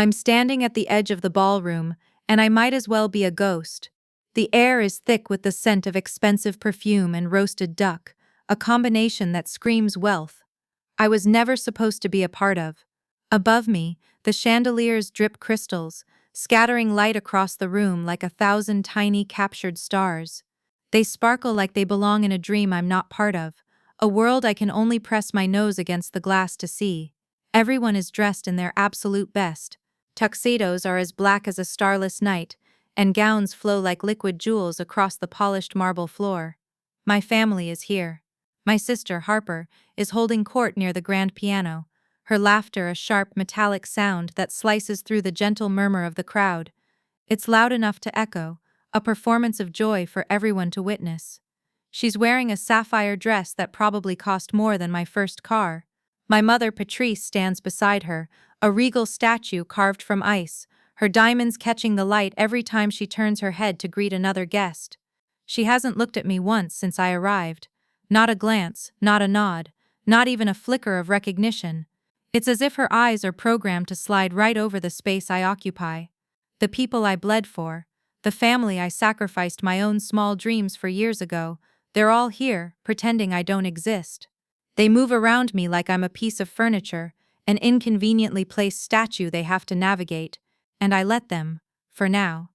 I'm standing at the edge of the ballroom, and I might as well be a ghost. The air is thick with the scent of expensive perfume and roasted duck, a combination that screams wealth. I was never supposed to be a part of. Above me, the chandeliers drip crystals, scattering light across the room like 1,000 tiny captured stars. They sparkle like they belong in a dream I'm not part of, a world I can only press my nose against the glass to see. Everyone is dressed in their absolute best. Tuxedos are as black as a starless night, and gowns flow like liquid jewels across the polished marble floor. My family is here. My sister, Harper, is holding court near the grand piano, her laughter a sharp metallic sound that slices through the gentle murmur of the crowd. It's loud enough to echo, a performance of joy for everyone to witness. She's wearing a sapphire dress that probably cost more than my first car. My mother, Patrice, stands beside her, a regal statue carved from ice, her diamonds catching the light every time she turns her head to greet another guest. She hasn't looked at me once since I arrived. Not a glance, not a nod, not even a flicker of recognition. It's as if her eyes are programmed to slide right over the space I occupy. The people I bled for, the family I sacrificed my own small dreams for years ago, they're all here, pretending I don't exist. They move around me like I'm a piece of furniture, an inconveniently placed statue they have to navigate, and I let them, for now.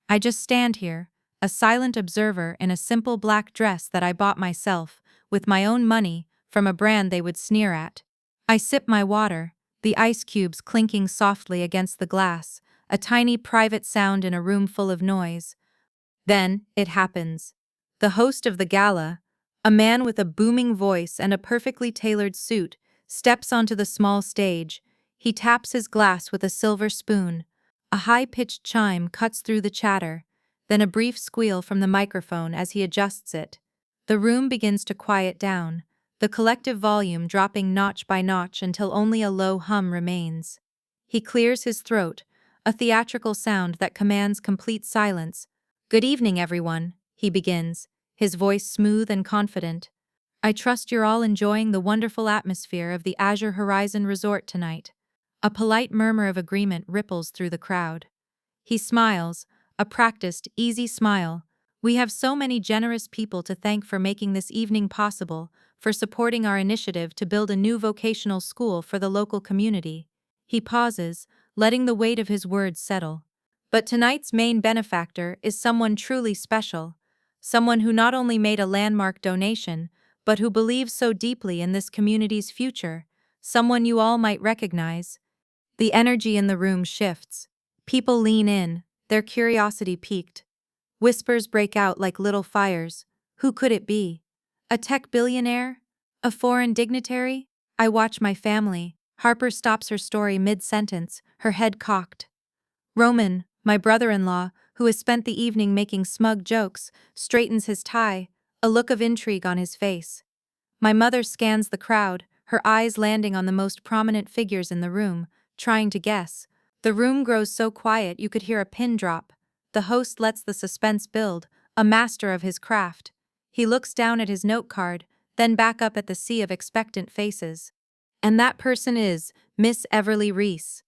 I just stand here, a silent observer in a simple black dress that I bought myself, with my own money, from a brand they would sneer at. I sip my water, the ice cubes clinking softly against the glass, a tiny private sound in a room full of noise. Then, it happens. The host of the gala, a man with a booming voice and a perfectly tailored suit, steps onto the small stage. He taps his glass with a silver spoon. A high-pitched chime cuts through the chatter, then a brief squeal from the microphone as he adjusts it. The room begins to quiet down, the collective volume dropping notch by notch until only a low hum remains. He clears his throat, a theatrical sound that commands complete silence. "Good evening, everyone," he begins, his voice smooth and confident. "I trust you're all enjoying the wonderful atmosphere of the Azure Horizon Resort tonight." A polite murmur of agreement ripples through the crowd. He smiles, a practiced, easy smile. "We have so many generous people to thank for making this evening possible, for supporting our initiative to build a new vocational school for the local community." He pauses, letting the weight of his words settle. But tonight's main benefactor is someone truly special. Someone who not only made a landmark donation, but who believes so deeply in this community's future. Someone you all might recognize. The energy in the room shifts. People lean in, their curiosity piqued. Whispers break out like little fires. Who could it be? A tech billionaire? A foreign dignitary? I watch my family. Harper stops her story mid-sentence, her head cocked. Roman, my brother-in-law, who has spent the evening making smug jokes, straightens his tie, a look of intrigue on his face. My mother scans the crowd, her eyes landing on the most prominent figures in the room, trying to guess. The room grows so quiet you could hear a pin drop. The host lets the suspense build, a master of his craft. He looks down at his note card, then back up at the sea of expectant faces. And that person is Miss Everly Reese.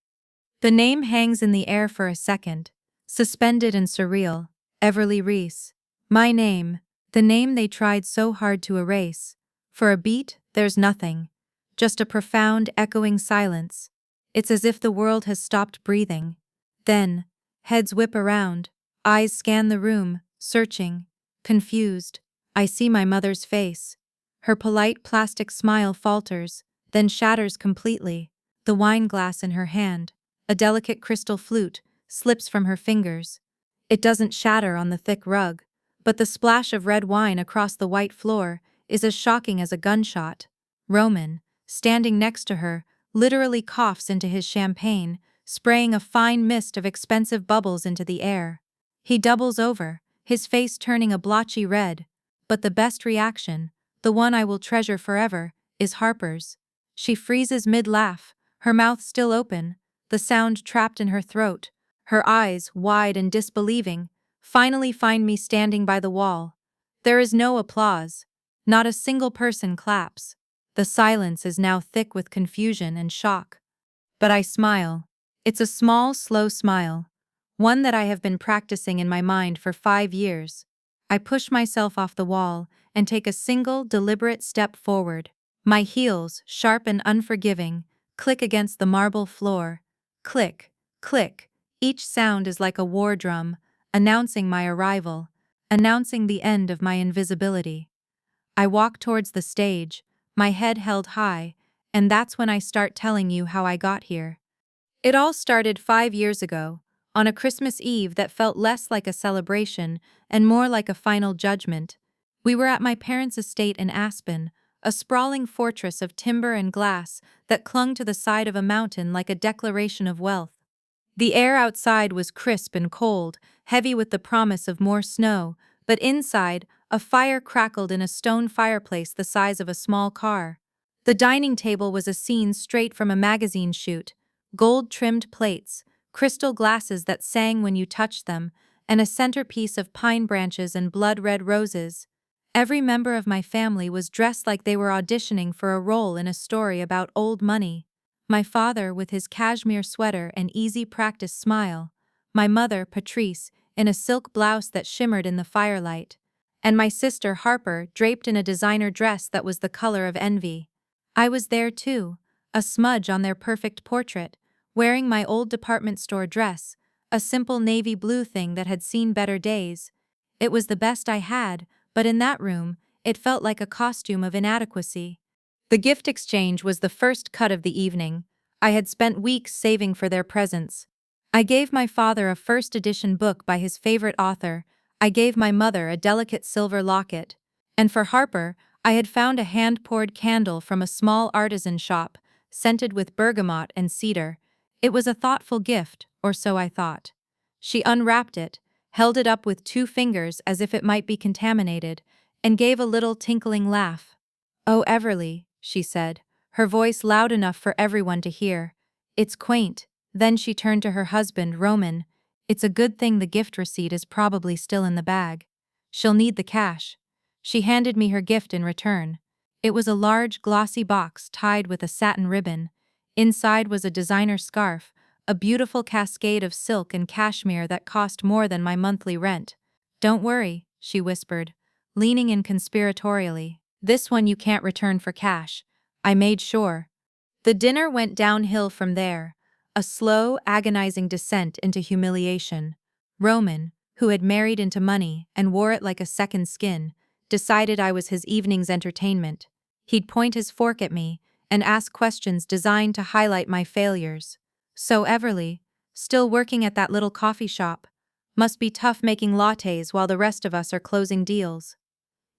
The name hangs in the air for a second, suspended and surreal. Everly Reese. My name, the name they tried so hard to erase. For a beat, there's nothing. Just a profound, echoing silence. It's as if the world has stopped breathing. Then, heads whip around, eyes scan the room, searching, confused. I see my mother's face. Her polite plastic smile falters, then shatters completely. The wine glass in her hand, a delicate crystal flute, slips from her fingers. It doesn't shatter on the thick rug, but the splash of red wine across the white floor is as shocking as a gunshot. Roman, standing next to her, literally coughs into his champagne, spraying a fine mist of expensive bubbles into the air. He doubles over, his face turning a blotchy red. But the best reaction, the one I will treasure forever, is Harper's. She freezes mid-laugh, her mouth still open, the sound trapped in her throat. Her eyes, wide and disbelieving, finally find me standing by the wall. There is no applause. Not a single person claps. The silence is now thick with confusion and shock. But I smile. It's a small, slow smile, one that I have been practicing in my mind for 5 years. I push myself off the wall and take a single, deliberate step forward. My heels, sharp and unforgiving, click against the marble floor. Click, click. Each sound is like a war drum, announcing my arrival, announcing the end of my invisibility. I walk towards the stage, my head held high, and that's when I start telling you how I got here. It all started 5 years ago, on a Christmas Eve that felt less like a celebration and more like a final judgment. We were at my parents' estate in Aspen, a sprawling fortress of timber and glass that clung to the side of a mountain like a declaration of wealth. The air outside was crisp and cold, heavy with the promise of more snow, but inside, a fire crackled in a stone fireplace the size of a small car. The dining table was a scene straight from a magazine shoot: gold-trimmed plates, crystal glasses that sang when you touched them, and a centerpiece of pine branches and blood-red roses. Every member of my family was dressed like they were auditioning for a role in a story about old money. My father with his cashmere sweater and easy practice smile, my mother, Patrice, in a silk blouse that shimmered in the firelight, and my sister, Harper, draped in a designer dress that was the color of envy. I was there too, a smudge on their perfect portrait, wearing my old department store dress, a simple navy blue thing that had seen better days. It was the best I had, but in that room, it felt like a costume of inadequacy. The gift exchange was the first cut of the evening. I had spent weeks saving for their presents. I gave my father a first edition book by his favorite author. I gave my mother a delicate silver locket. And for Harper, I had found a hand-poured candle from a small artisan shop, scented with bergamot and cedar. It was a thoughtful gift, or so I thought. She unwrapped it, held it up with 2 fingers as if it might be contaminated, and gave a little tinkling laugh. "Oh, Everly," she said, her voice loud enough for everyone to hear. "It's quaint." Then she turned to her husband, Roman. "It's a good thing the gift receipt is probably still in the bag. She'll need the cash." She handed me her gift in return. It was a large, glossy box tied with a satin ribbon. Inside was a designer scarf, a beautiful cascade of silk and cashmere that cost more than my monthly rent. "Don't worry," she whispered, leaning in conspiratorially. "This one you can't return for cash. I made sure." The dinner went downhill from there, a slow, agonizing descent into humiliation. Roman, who had married into money and wore it like a second skin, decided I was his evening's entertainment. He'd point his fork at me and ask questions designed to highlight my failures. "So Everly, still working at that little coffee shop? Must be tough making lattes while the rest of us are closing deals."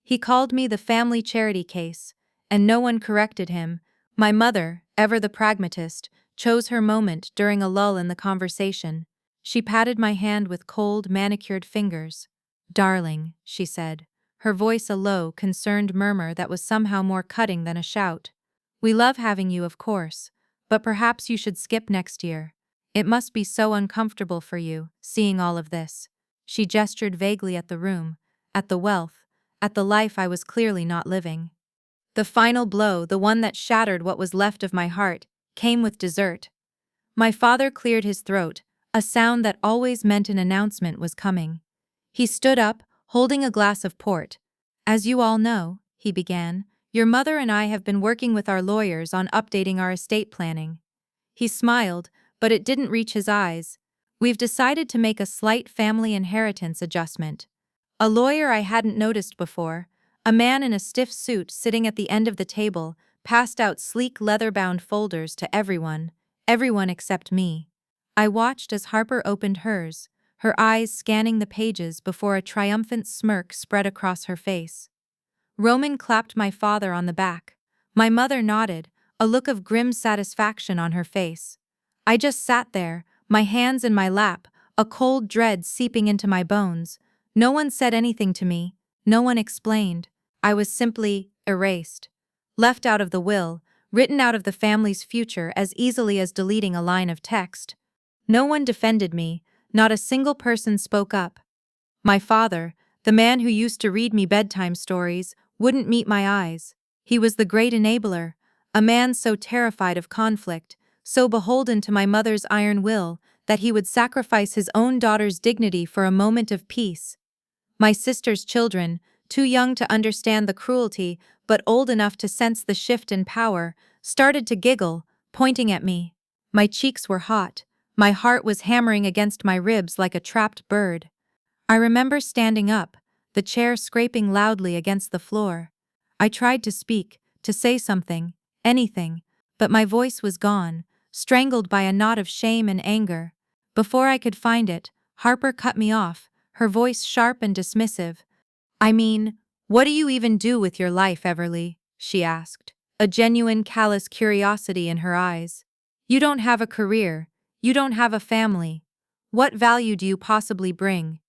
He called me the family charity case, and no one corrected him. My mother, ever the pragmatist, chose her moment during a lull in the conversation. She patted my hand with cold, manicured fingers. "Darling," she said, her voice a low, concerned murmur that was somehow more cutting than a shout. "We love having you, of course, but perhaps you should skip next year. It must be so uncomfortable for you, seeing all of this." She gestured vaguely at the room, at the wealth, at the life I was clearly not living. The final blow, the one that shattered what was left of my heart, came with dessert. My father cleared his throat, a sound that always meant an announcement was coming. He stood up, holding a glass of port. "As you all know," he began, "your mother and I have been working with our lawyers on updating our estate planning." He smiled, but it didn't reach his eyes. "We've decided to make a slight family inheritance adjustment." A lawyer I hadn't noticed before, a man in a stiff suit sitting at the end of the table, passed out sleek leather-bound folders to everyone except me. I watched as Harper opened hers, her eyes scanning the pages before a triumphant smirk spread across her face. Roman clapped my father on the back. My mother nodded, a look of grim satisfaction on her face. I just sat there, my hands in my lap, a cold dread seeping into my bones. No one said anything to me, no one explained. I was simply erased. Left out of the will, written out of the family's future as easily as deleting a line of text. No one defended me, not a single person spoke up. My father, the man who used to read me bedtime stories, wouldn't meet my eyes. He was the great enabler, a man so terrified of conflict, so beholden to my mother's iron will that he would sacrifice his own daughter's dignity for a moment of peace. My sister's children, too young to understand the cruelty but old enough to sense the shift in power, started to giggle, pointing at me. My cheeks were hot. My heart was hammering against my ribs like a trapped bird. I remember standing up, the chair scraping loudly against the floor. I tried to speak, to say something, anything, but my voice was gone, strangled by a knot of shame and anger. Before I could find it, Harper cut me off, her voice sharp and dismissive. "I mean, what do you even do with your life, Everly?" she asked, a genuine callous curiosity in her eyes. "You don't have a career. You don't have a family. What value do you possibly bring?"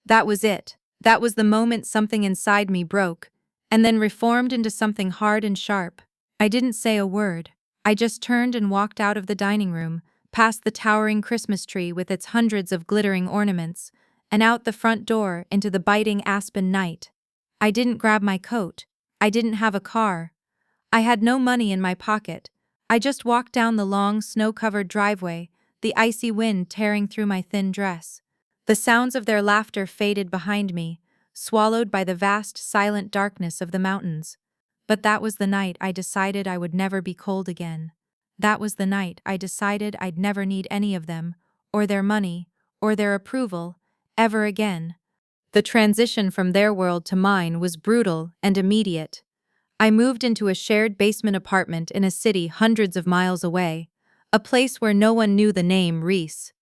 That was it. That was the moment something inside me broke, and then reformed into something hard and sharp. I didn't say a word. I just turned and walked out of the dining room, past the towering Christmas tree with its hundreds of glittering ornaments, and out the front door into the biting aspen night. I didn't grab my coat. I didn't have a car. I had no money in my pocket. I just walked down the long, snow-covered driveway, the icy wind tearing through my thin dress. The sounds of their laughter faded behind me, swallowed by the vast, silent darkness of the mountains. But that was the night I decided I would never be cold again. That was the night I decided I'd never need any of them, or their money, or their approval, ever again. The transition from their world to mine was brutal and immediate. I moved into a shared basement apartment in a city hundreds of miles away, a place where no one knew the name Reese.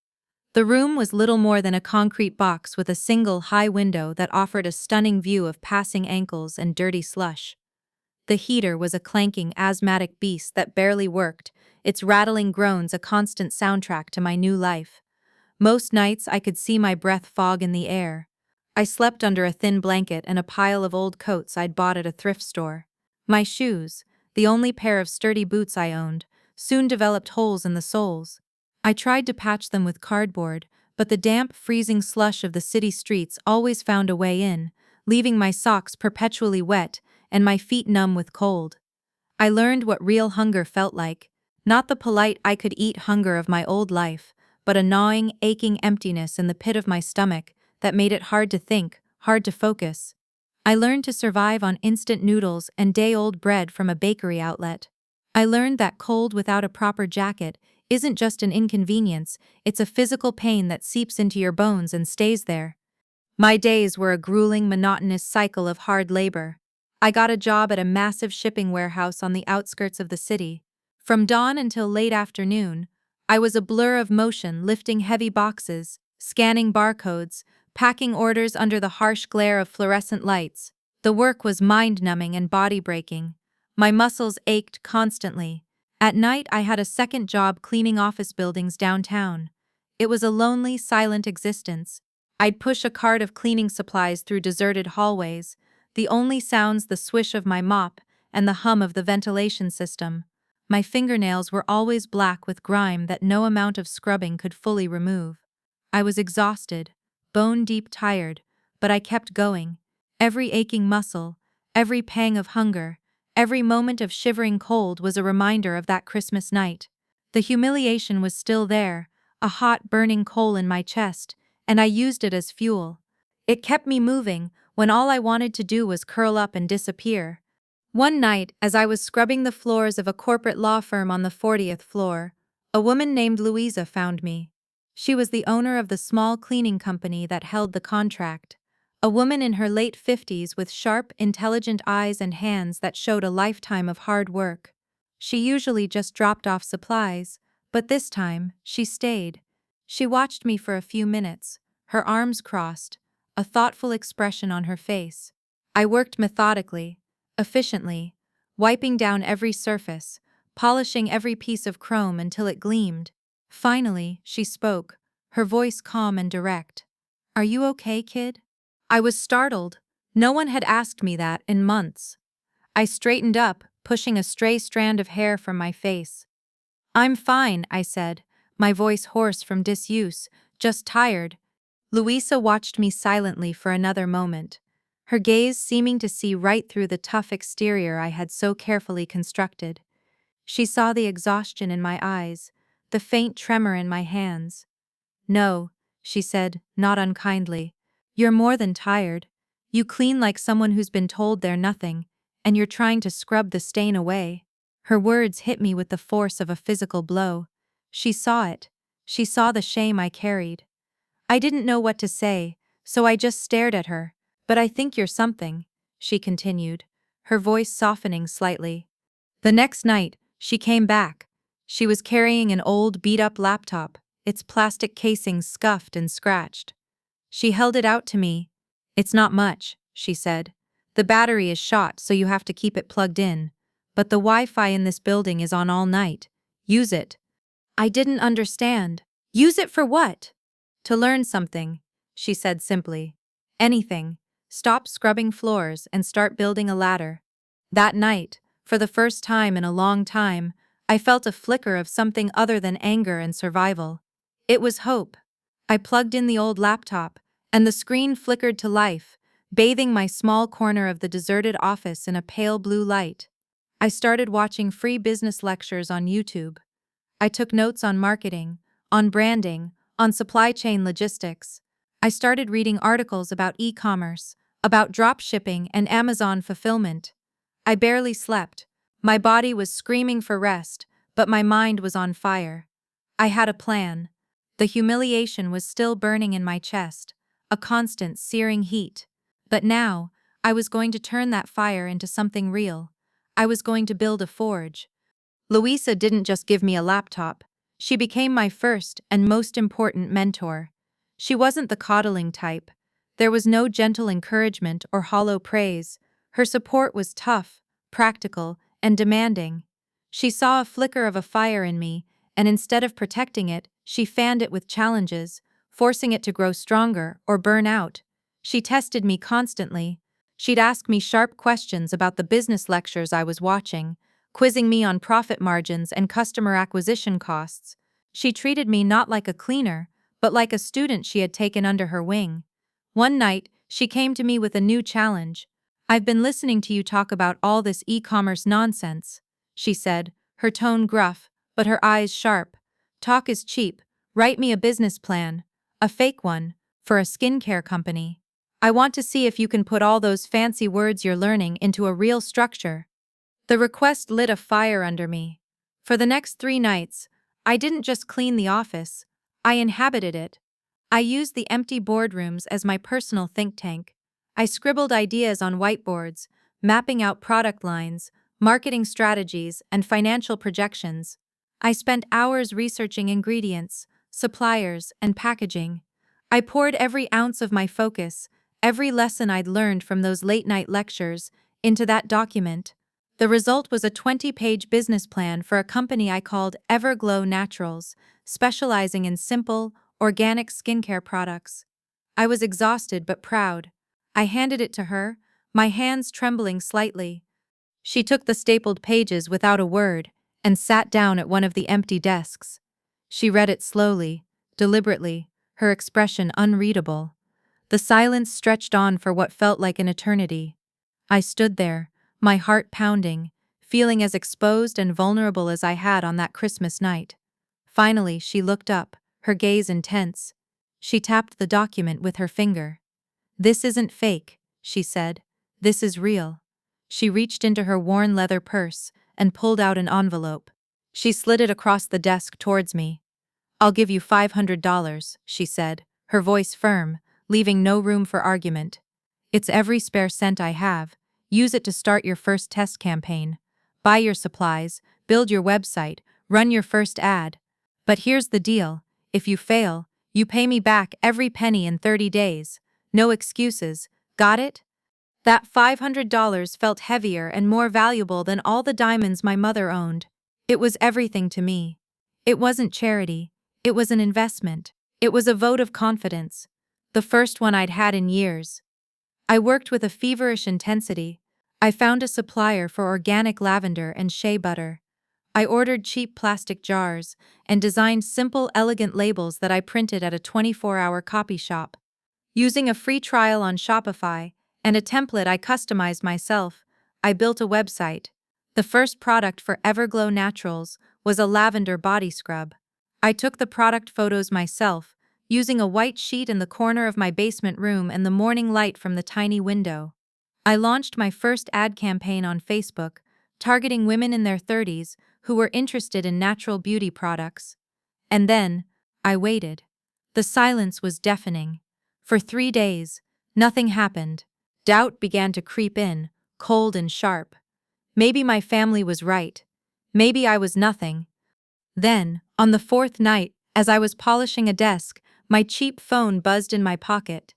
The room was little more than a concrete box with a single high window that offered a stunning view of passing ankles and dirty slush. The heater was a clanking, asthmatic beast that barely worked, its rattling groans a constant soundtrack to my new life. Most nights I could see my breath fog in the air. I slept under a thin blanket and a pile of old coats I'd bought at a thrift store. My shoes, the only pair of sturdy boots I owned, soon developed holes in the soles. I tried to patch them with cardboard, but the damp, freezing slush of the city streets always found a way in, leaving my socks perpetually wet and my feet numb with cold. I learned what real hunger felt like, not the polite I-could-eat hunger of my old life, but a gnawing, aching emptiness in the pit of my stomach that made it hard to think, hard to focus. I learned to survive on instant noodles and day-old bread from a bakery outlet. I learned that cold without a proper jacket isn't just an inconvenience, it's a physical pain that seeps into your bones and stays there. My days were a grueling, monotonous cycle of hard labor. I got a job at a massive shipping warehouse on the outskirts of the city. From dawn until late afternoon, I was a blur of motion, lifting heavy boxes, scanning barcodes, packing orders under the harsh glare of fluorescent lights. The work was mind-numbing and body-breaking. My muscles ached constantly. At night, I had a second job cleaning office buildings downtown. It was a lonely, silent existence. I'd push a cart of cleaning supplies through deserted hallways, the only sounds the swish of my mop and the hum of the ventilation system. My fingernails were always black with grime that no amount of scrubbing could fully remove. I was exhausted, bone-deep tired, but I kept going. Every aching muscle, every pang of hunger, every moment of shivering cold was a reminder of that Christmas night. The humiliation was still there, a hot, burning coal in my chest, and I used it as fuel. It kept me moving when all I wanted to do was curl up and disappear. One night, as I was scrubbing the floors of a corporate law firm on the 40th floor, a woman named Louisa found me. She was the owner of the small cleaning company that held the contract. A woman in her late 50s with sharp, intelligent eyes and hands that showed a lifetime of hard work. She usually just dropped off supplies, but this time, she stayed. She watched me for a few minutes, her arms crossed, a thoughtful expression on her face. I worked methodically, efficiently, wiping down every surface, polishing every piece of chrome until it gleamed. Finally, she spoke, her voice calm and direct. "Are you okay, kid?" I was startled. No one had asked me that in months. I straightened up, pushing a stray strand of hair from my face. "I'm fine," I said, my voice hoarse from disuse, "just tired." Louisa watched me silently for another moment, her gaze seeming to see right through the tough exterior I had so carefully constructed. She saw the exhaustion in my eyes, the faint tremor in my hands. "No," she said, not unkindly. "You're more than tired. You clean like someone who's been told they're nothing, and you're trying to scrub the stain away." Her words hit me with the force of a physical blow. She saw it. She saw the shame I carried. I didn't know what to say, so I just stared at her. "But I think you're something," she continued, her voice softening slightly. The next night, she came back. She was carrying an old beat-up laptop, its plastic casing scuffed and scratched. She held it out to me. "It's not much," she said. "The battery is shot, so you have to keep it plugged in. But the Wi-Fi in this building is on all night. Use it." I didn't understand. "Use it for what?" "To learn something," she said simply. "Anything. Stop scrubbing floors and start building a ladder." That night, for the first time in a long time, I felt a flicker of something other than anger and survival. It was hope. I plugged in the old laptop, and the screen flickered to life, bathing my small corner of the deserted office in a pale blue light. I started watching free business lectures on YouTube. I took notes on marketing, on branding, on supply chain logistics. I started reading articles about e-commerce, about dropshipping and Amazon fulfillment. I barely slept. My body was screaming for rest, but my mind was on fire. I had a plan. The humiliation was still burning in my chest, a constant searing heat. But now, I was going to turn that fire into something real. I was going to build a forge. Louisa didn't just give me a laptop. She became my first and most important mentor. She wasn't the coddling type. There was no gentle encouragement or hollow praise. Her support was tough, practical, and demanding. She saw a flicker of a fire in me, and instead of protecting it, she fanned it with challenges, forcing it to grow stronger or burn out. She tested me constantly. She'd ask me sharp questions about the business lectures I was watching, quizzing me on profit margins and customer acquisition costs. She treated me not like a cleaner, but like a student she had taken under her wing. One night, she came to me with a new challenge. "I've been listening to you talk about all this e-commerce nonsense," she said, her tone gruff, but her eyes sharp. "Talk is cheap. Write me a business plan. A fake one, for a skincare company. I want to see if you can put all those fancy words you're learning into a real structure." The request lit a fire under me. For the next 3 nights, I didn't just clean the office, I inhabited it. I used the empty boardrooms as my personal think tank. I scribbled ideas on whiteboards, mapping out product lines, marketing strategies, and financial projections. I spent hours researching ingredients, suppliers, and packaging. I poured every ounce of my focus, every lesson I'd learned from those late-night lectures, into that document. The result was a 20-page business plan for a company I called Everglow Naturals, specializing in simple, organic skincare products. I was exhausted but proud. I handed it to her, my hands trembling slightly. She took the stapled pages without a word and sat down at one of the empty desks. She read it slowly, deliberately, her expression unreadable. The silence stretched on for what felt like an eternity. I stood there, my heart pounding, feeling as exposed and vulnerable as I had on that Christmas night. Finally, she looked up, her gaze intense. She tapped the document with her finger. "This isn't fake," she said. "This is real." She reached into her worn leather purse and pulled out an envelope. She slid it across the desk towards me. "I'll give you $500, she said, her voice firm, leaving no room for argument. "It's every spare cent I have. Use it to start your first test campaign. Buy your supplies, build your website, run your first ad. But here's the deal. If you fail, you pay me back every penny in 30 days. No excuses. Got it?" That $500 felt heavier and more valuable than all the diamonds my mother owned. It was everything to me. It wasn't charity. It was an investment. It was a vote of confidence. The first one I'd had in years. I worked with a feverish intensity. I found a supplier for organic lavender and shea butter. I ordered cheap plastic jars and designed simple, elegant labels that I printed at a 24-hour copy shop. Using a free trial on Shopify and a template I customized myself, I built a website. The first product for Everglow Naturals was a lavender body scrub. I took the product photos myself, using a white sheet in the corner of my basement room and the morning light from the tiny window. I launched my first ad campaign on Facebook, targeting women in their 30s who were interested in natural beauty products. And then, I waited. The silence was deafening. For 3 days, nothing happened. Doubt began to creep in, cold and sharp. Maybe my family was right. Maybe I was nothing. Then, on the fourth night, as I was polishing a desk, my cheap phone buzzed in my pocket.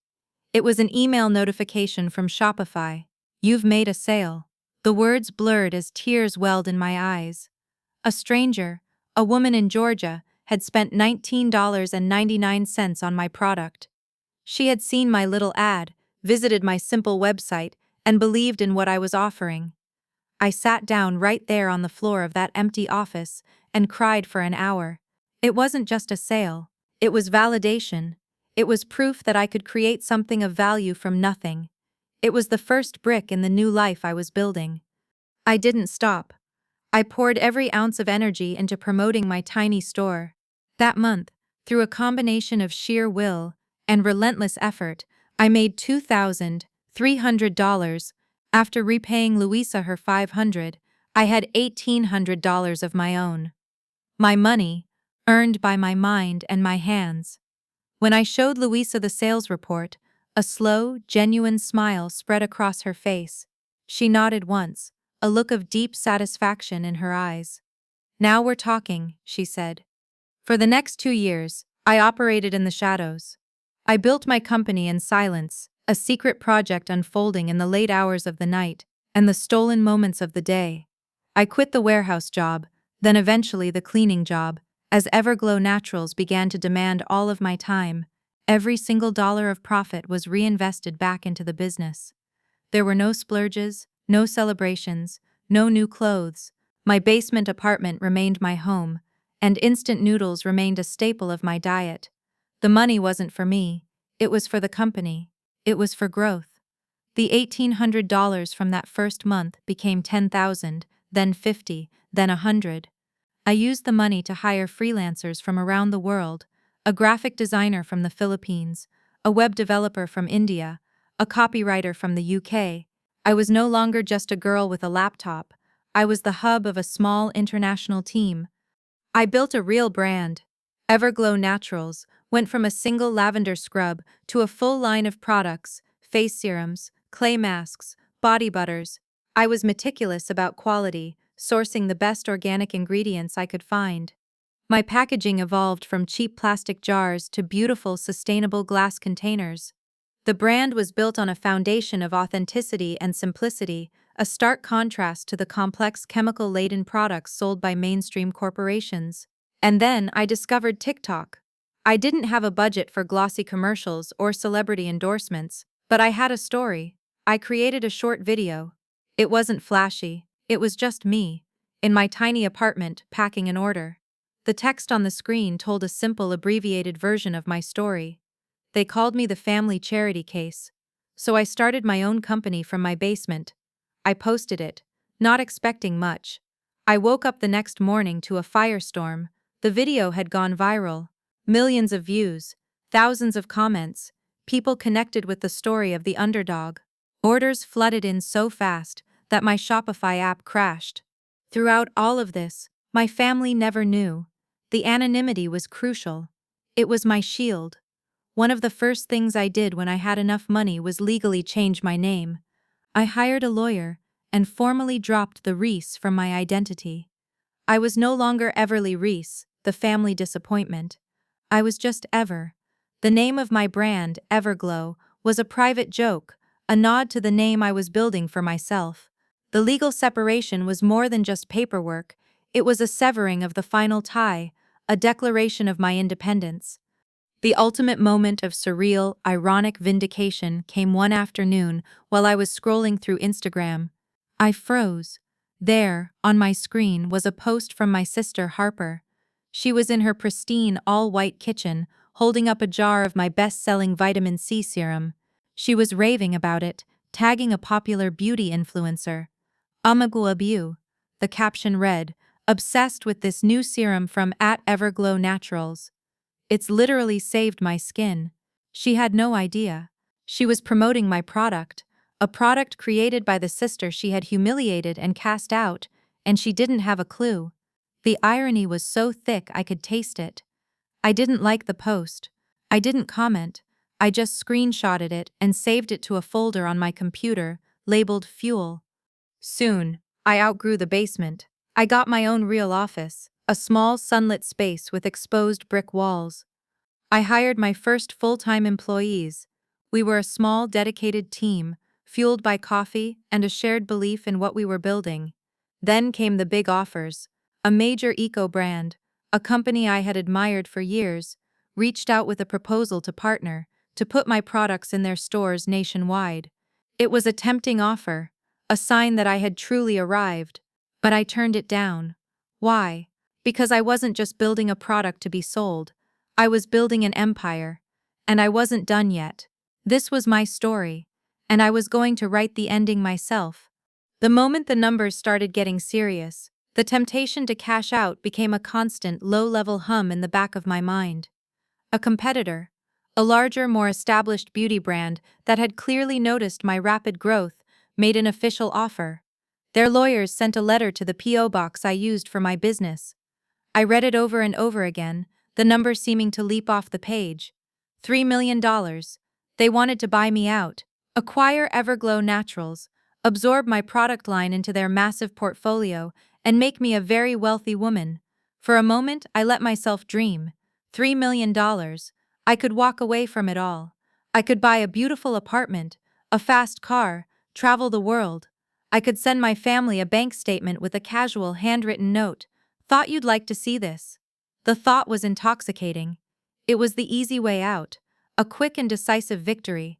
It was an email notification from Shopify. "You've made a sale." The words blurred as tears welled in my eyes. A stranger, a woman in Georgia, had spent $19.99 on my product. She had seen my little ad, visited my simple website, and believed in what I was offering. I sat down right there on the floor of that empty office and cried for an hour. It wasn't just a sale. It was validation. It was proof that I could create something of value from nothing. It was the first brick in the new life I was building. I didn't stop. I poured every ounce of energy into promoting my tiny store. That month, through a combination of sheer will and relentless effort, I made $2,300. After repaying Louisa her $500, I had $1,800 of my own. My money, earned by my mind and my hands. When I showed Louisa the sales report, a slow, genuine smile spread across her face. She nodded once, a look of deep satisfaction in her eyes. "Now we're talking," she said. For the next 2 years, I operated in the shadows. I built my company in silence, a secret project unfolding in the late hours of the night and the stolen moments of the day. I quit the warehouse job, then eventually the cleaning job, as Everglow Naturals began to demand all of my time. Every single dollar of profit was reinvested back into the business. There were no splurges, no celebrations, no new clothes. My basement apartment remained my home, and instant noodles remained a staple of my diet. The money wasn't for me, it was for the company, it was for growth. The $1,800 from that first month became $10,000, then $50, then $100. I used the money to hire freelancers from around the world, a graphic designer from the Philippines, a web developer from India, a copywriter from the UK. I was no longer just a girl with a laptop. I was the hub of a small international team. I built a real brand. Everglow Naturals went from a single lavender scrub to a full line of products, face serums, clay masks, body butters. I was meticulous about quality, sourcing the best organic ingredients I could find. My packaging evolved from cheap plastic jars to beautiful sustainable glass containers. The brand was built on a foundation of authenticity and simplicity, a stark contrast to the complex chemical-laden products sold by mainstream corporations. And then I discovered TikTok. I didn't have a budget for glossy commercials or celebrity endorsements, but I had a story. I created a short video. It wasn't flashy, it was just me, in my tiny apartment, packing an order. The text on the screen told a simple abbreviated version of my story. They called me the family charity case. So I started my own company from my basement. I posted it, not expecting much. I woke up the next morning to a firestorm. The video had gone viral. Millions of views, thousands of comments, people connected with the story of the underdog. Orders flooded in so fast that my Shopify app crashed. Throughout all of this, my family never knew. The anonymity was crucial. It was my shield. One of the first things I did when I had enough money was legally change my name. I hired a lawyer and formally dropped the Reese from my identity. I was no longer Everly Reese, the family disappointment. I was just Ever. The name of my brand, Everglow, was a private joke, a nod to the name I was building for myself. The legal separation was more than just paperwork, it was a severing of the final tie, a declaration of my independence. The ultimate moment of surreal, ironic vindication came one afternoon while I was scrolling through Instagram. I froze. There, on my screen, was a post from my sister Harper. She was in her pristine, all-white kitchen, holding up a jar of my best-selling vitamin C serum. She was raving about it, tagging a popular beauty influencer. Amaguabu. The caption read, "Obsessed with this new serum from @Everglow Naturals. It's literally saved my skin." She had no idea. She was promoting my product, a product created by the sister she had humiliated and cast out, and she didn't have a clue. The irony was so thick I could taste it. I didn't like the post. I didn't comment. I just screenshotted it and saved it to a folder on my computer, labeled Fuel. Soon, I outgrew the basement. I got my own real office, a small sunlit space with exposed brick walls. I hired my first full-time employees. We were a small, dedicated team, fueled by coffee and a shared belief in what we were building. Then came the big offers. A major eco-brand, a company I had admired for years, reached out with a proposal to partner, to put my products in their stores nationwide. It was a tempting offer, a sign that I had truly arrived, but I turned it down. Why? Because I wasn't just building a product to be sold. I was building an empire, and I wasn't done yet. This was my story, and I was going to write the ending myself. The moment the numbers started getting serious, the temptation to cash out became a constant, low-level hum in the back of my mind. A competitor, a larger, more established beauty brand that had clearly noticed my rapid growth, made an official offer. Their lawyers sent a letter to the P.O. box I used for my business. I read it over and over again, the number seeming to leap off the page. $3 million. They wanted to buy me out, acquire Everglow Naturals, absorb my product line into their massive portfolio, and make me a very wealthy woman. For a moment, I let myself dream. $3 million. I could walk away from it all. I could buy a beautiful apartment, a fast car, travel the world. I could send my family a bank statement with a casual handwritten note. "Thought you'd like to see this." The thought was intoxicating. It was the easy way out, a quick and decisive victory.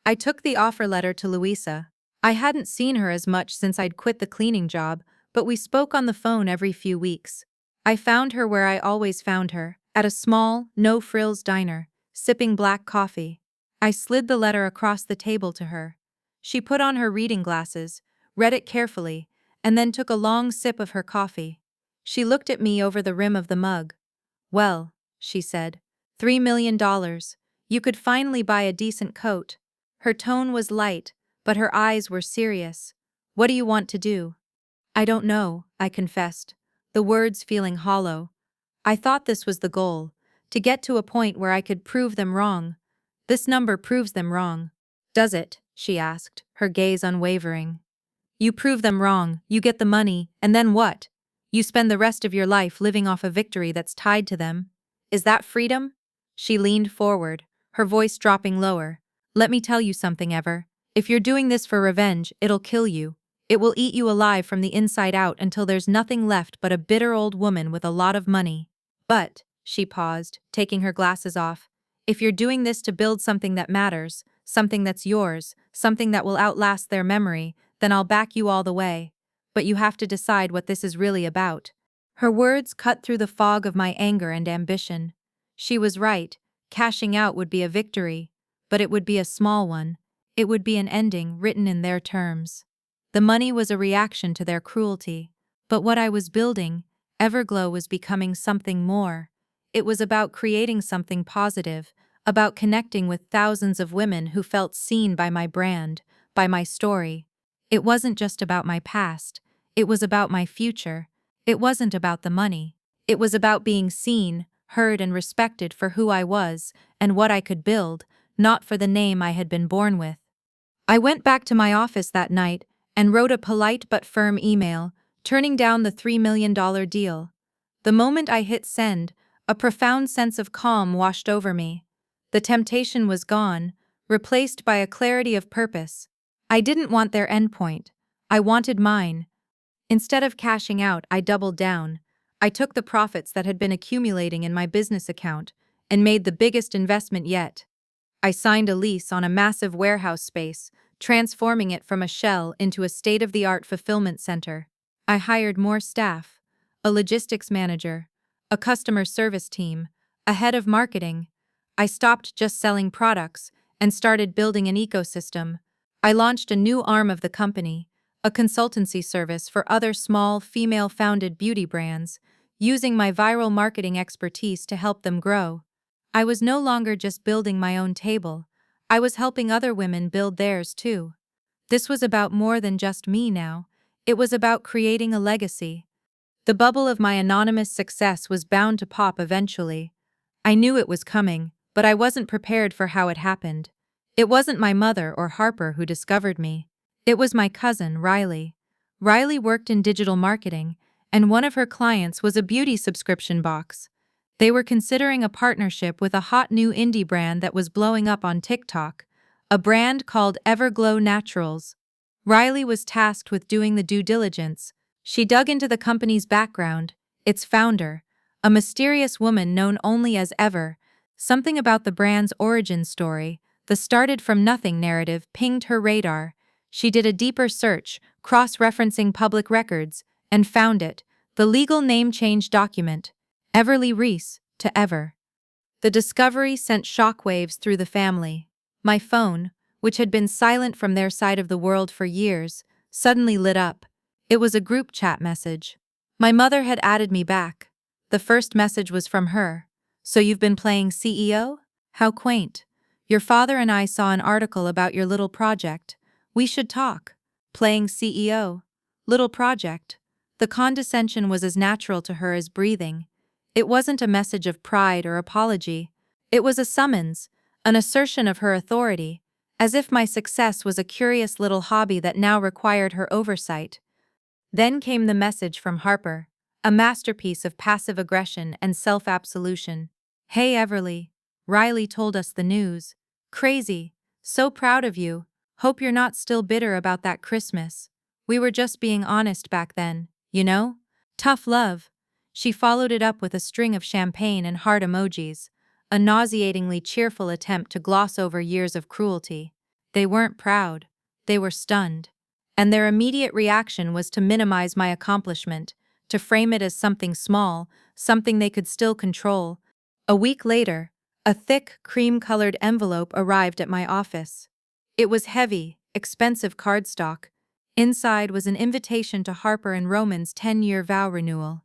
I took the offer letter to Louisa. I hadn't seen her as much since I'd quit the cleaning job, but we spoke on the phone every few weeks. I found her where I always found her, at a small, no-frills diner, sipping black coffee. I slid the letter across the table to her. She put on her reading glasses, read it carefully, and then took a long sip of her coffee. She looked at me over the rim of the mug. "Well," she said, $3 million. You could finally buy a decent coat." Her tone was light, but her eyes were serious. "What do you want to do?" "I don't know," I confessed, the words feeling hollow. I thought this was the goal, to get to a point where I could prove them wrong. "This number proves them wrong." "Does it?" she asked, her gaze unwavering. "You prove them wrong, you get the money, and then what? You spend the rest of your life living off a victory that's tied to them. Is that freedom?" She leaned forward, her voice dropping lower. "Let me tell you something, Ever. If you're doing this for revenge, it'll kill you. It will eat you alive from the inside out until there's nothing left but a bitter old woman with a lot of money. But," she paused, taking her glasses off, "if you're doing this to build something that matters, something that's yours, something that will outlast their memory, then I'll back you all the way. But you have to decide what this is really about." Her words cut through the fog of my anger and ambition. She was right, cashing out would be a victory, but it would be a small one. It would be an ending written in their terms. The money was a reaction to their cruelty, but what I was building, Everglow, was becoming something more. It was about creating something positive, about connecting with thousands of women who felt seen by my brand, by my story. It wasn't just about my past, it was about my future. It wasn't about the money. It was about being seen, heard, and respected for who I was and what I could build, not for the name I had been born with. I went back to my office that night and wrote a polite but firm email, turning down the $3 million deal. The moment I hit send, a profound sense of calm washed over me. The temptation was gone, replaced by a clarity of purpose. I didn't want their endpoint. I wanted mine. Instead of cashing out, I doubled down. I took the profits that had been accumulating in my business account and made the biggest investment yet. I signed a lease on a massive warehouse space, transforming it from a shell into a state-of-the-art fulfillment center. I hired more staff, a logistics manager, a customer service team, a head of marketing. I stopped just selling products and started building an ecosystem. I launched a new arm of the company, a consultancy service for other small, female-founded beauty brands, using my viral marketing expertise to help them grow. I was no longer just building my own table, I was helping other women build theirs too. This was about more than just me now, it was about creating a legacy. The bubble of my anonymous success was bound to pop eventually. I knew it was coming, but I wasn't prepared for how it happened. It wasn't my mother or Harper who discovered me. It was my cousin, Riley. Riley worked in digital marketing, and one of her clients was a beauty subscription box. They were considering a partnership with a hot new indie brand that was blowing up on TikTok, a brand called Everglow Naturals. Riley was tasked with doing the due diligence. She dug into the company's background, its founder, a mysterious woman known only as Ever. Something about the brand's origin story, the started-from-nothing narrative, pinged her radar. She did a deeper search, cross-referencing public records, and found it, the legal name change document, Everly Reese, to Ever. The discovery sent shockwaves through the family. My phone, which had been silent from their side of the world for years, suddenly lit up. It was a group chat message. My mother had added me back. The first message was from her. "So you've been playing CEO? How quaint. Your father and I saw an article about your little project. We should talk." Playing CEO. Little project. The condescension was as natural to her as breathing. It wasn't a message of pride or apology. It was a summons, an assertion of her authority, as if my success was a curious little hobby that now required her oversight. Then came the message from Harper, a masterpiece of passive aggression and self-absolution. "Hey Everly, Riley told us the news. Crazy. So proud of you. Hope you're not still bitter about that Christmas. We were just being honest back then, you know? Tough love." She followed it up with a string of champagne and heart emojis, a nauseatingly cheerful attempt to gloss over years of cruelty. They weren't proud. They were stunned. And their immediate reaction was to minimize my accomplishment, to frame it as something small, something they could still control. A week later, a thick, cream-colored envelope arrived at my office. It was heavy, expensive cardstock. Inside was an invitation to Harper and Roman's 10-year vow renewal.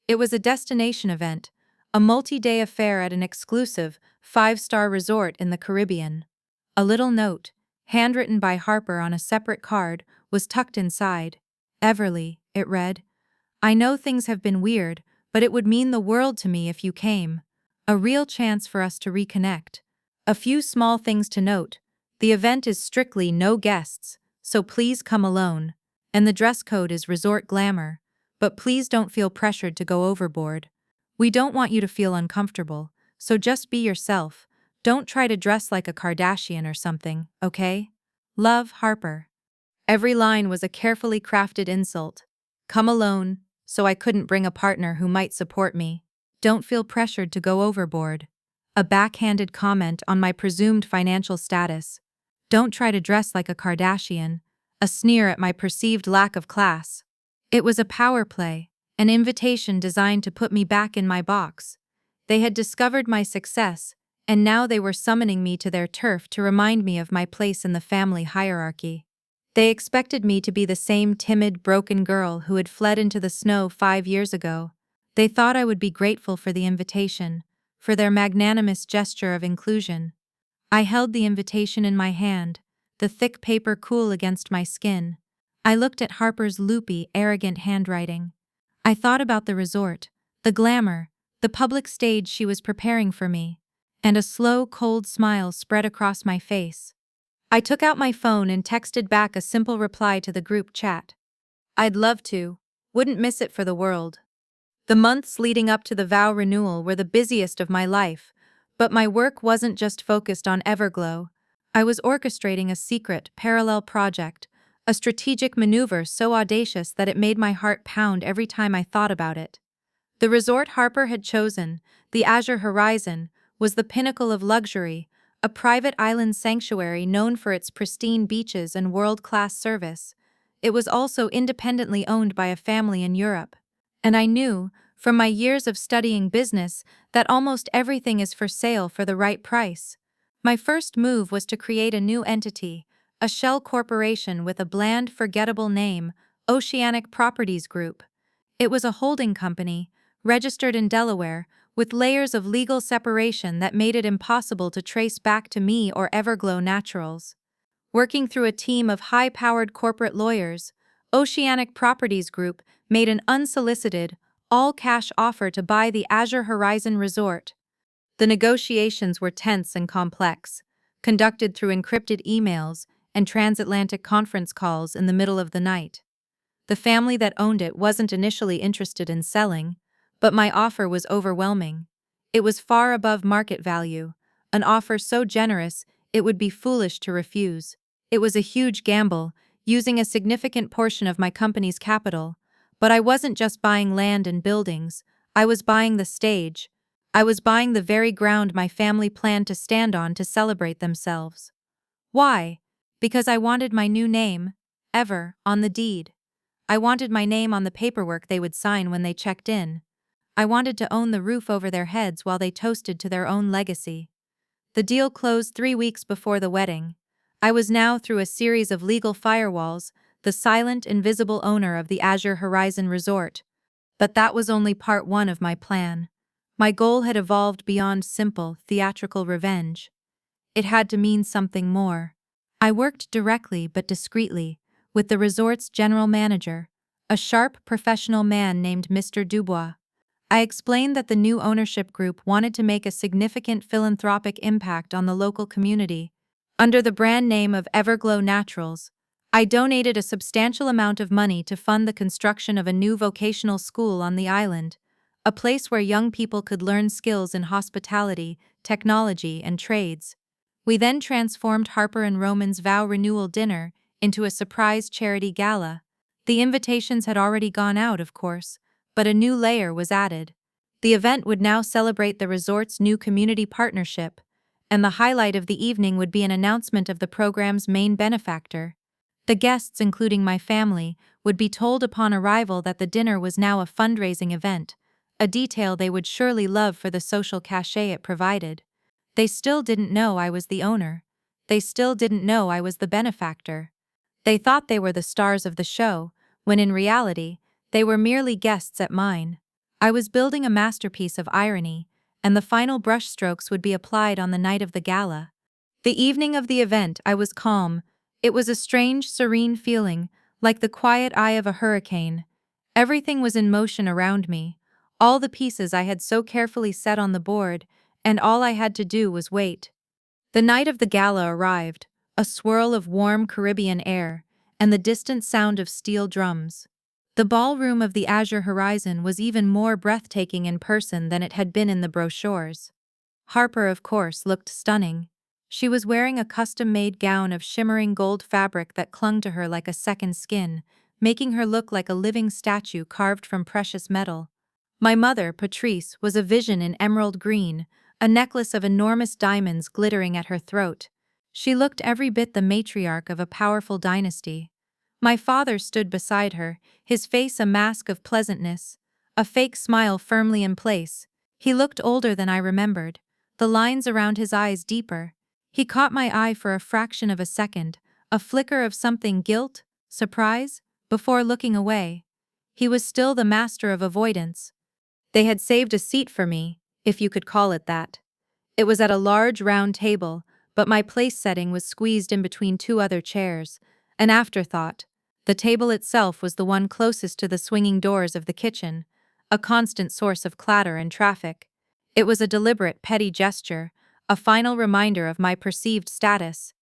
It was a destination event, a multi-day affair at an exclusive, 5-star resort in the Caribbean. A little note, handwritten by Harper on a separate card, was tucked inside. "Everly," it read. "I know things have been weird, but it would mean the world to me if you came. A real chance for us to reconnect. A few small things to note. The event is strictly no guests, so please come alone. And the dress code is resort glamour. But please don't feel pressured to go overboard. We don't want you to feel uncomfortable, so just be yourself. Don't try to dress like a Kardashian or something, okay? Love, Harper." Every line was a carefully crafted insult. Come alone, so I couldn't bring a partner who might support me. Don't feel pressured to go overboard. A backhanded comment on my presumed financial status. Don't try to dress like a Kardashian. A sneer at my perceived lack of class. It was a power play, an invitation designed to put me back in my box. They had discovered my success, and now they were summoning me to their turf to remind me of my place in the family hierarchy. They expected me to be the same timid, broken girl who had fled into the snow 5 years ago. They thought I would be grateful for the invitation, for their magnanimous gesture of inclusion. I held the invitation in my hand, the thick paper cool against my skin. I looked at Harper's loopy, arrogant handwriting. I thought about the resort, the glamour, the public stage she was preparing for me, and a slow, cold smile spread across my face. I took out my phone and texted back a simple reply to the group chat. "I'd love to. Wouldn't miss it for the world." The months leading up to the vow renewal were the busiest of my life, but my work wasn't just focused on Everglow. I was orchestrating a secret, parallel project, a strategic maneuver so audacious that it made my heart pound every time I thought about it. The resort Harper had chosen, the Azure Horizon, was the pinnacle of luxury, a private island sanctuary known for its pristine beaches and world-class service. It was also independently owned by a family in Europe. And I knew, from my years of studying business, that almost everything is for sale for the right price. My first move was to create a new entity, a shell corporation with a bland, forgettable name, Oceanic Properties Group. It was a holding company, registered in Delaware, with layers of legal separation that made it impossible to trace back to me or Everglow Naturals. Working through a team of high-powered corporate lawyers, Oceanic Properties Group made an unsolicited, all-cash offer to buy the Azure Horizon Resort. The negotiations were tense and complex, conducted through encrypted emails and transatlantic conference calls in the middle of the night. The family that owned it wasn't initially interested in selling, but my offer was overwhelming. It was far above market value, an offer so generous it would be foolish to refuse. It was a huge gamble, using a significant portion of my company's capital, but I wasn't just buying land and buildings, I was buying the stage. I was buying the very ground my family planned to stand on to celebrate themselves. Why? Because I wanted my new name, Ever, on the deed. I wanted my name on the paperwork they would sign when they checked in. I wanted to own the roof over their heads while they toasted to their own legacy. The deal closed 3 weeks before the wedding. I was now, through a series of legal firewalls, the silent, invisible owner of the Azure Horizon Resort. But that was only part one of my plan. My goal had evolved beyond simple, theatrical revenge. It had to mean something more. I worked directly but discreetly with the resort's general manager, a sharp, professional man named Mr. Dubois. I explained that the new ownership group wanted to make a significant philanthropic impact on the local community. Under the brand name of Everglow Naturals, I donated a substantial amount of money to fund the construction of a new vocational school on the island, a place where young people could learn skills in hospitality, technology, and trades. We then transformed Harper and Roman's vow renewal dinner into a surprise charity gala. The invitations had already gone out, of course, but a new layer was added. The event would now celebrate the resort's new community partnership, and the highlight of the evening would be an announcement of the program's main benefactor. The guests, including my family, would be told upon arrival that the dinner was now a fundraising event, a detail they would surely love for the social cachet it provided. They still didn't know I was the owner. They still didn't know I was the benefactor. They thought they were the stars of the show, when in reality, they were merely guests at mine. I was building a masterpiece of irony, and the final brushstrokes would be applied on the night of the gala. The evening of the event, I was calm. It was a strange, serene feeling, like the quiet eye of a hurricane. Everything was in motion around me, all the pieces I had so carefully set on the board, and all I had to do was wait. The night of the gala arrived, a swirl of warm Caribbean air, and the distant sound of steel drums. The ballroom of the Azure Horizon was even more breathtaking in person than it had been in the brochures. Harper, of course, looked stunning. She was wearing a custom-made gown of shimmering gold fabric that clung to her like a second skin, making her look like a living statue carved from precious metal. My mother, Patrice, was a vision in emerald green, a necklace of enormous diamonds glittering at her throat. She looked every bit the matriarch of a powerful dynasty. My father stood beside her, his face a mask of pleasantness, a fake smile firmly in place. He looked older than I remembered, the lines around his eyes deeper. He caught my eye for a fraction of a second, a flicker of something guilt, surprise, before looking away. He was still the master of avoidance. They had saved a seat for me, if you could call it that. It was at a large round table, but my place setting was squeezed in between 2 other chairs, an afterthought. The table itself was the one closest to the swinging doors of the kitchen, a constant source of clatter and traffic. It was a deliberate, petty gesture, a final reminder of my perceived status.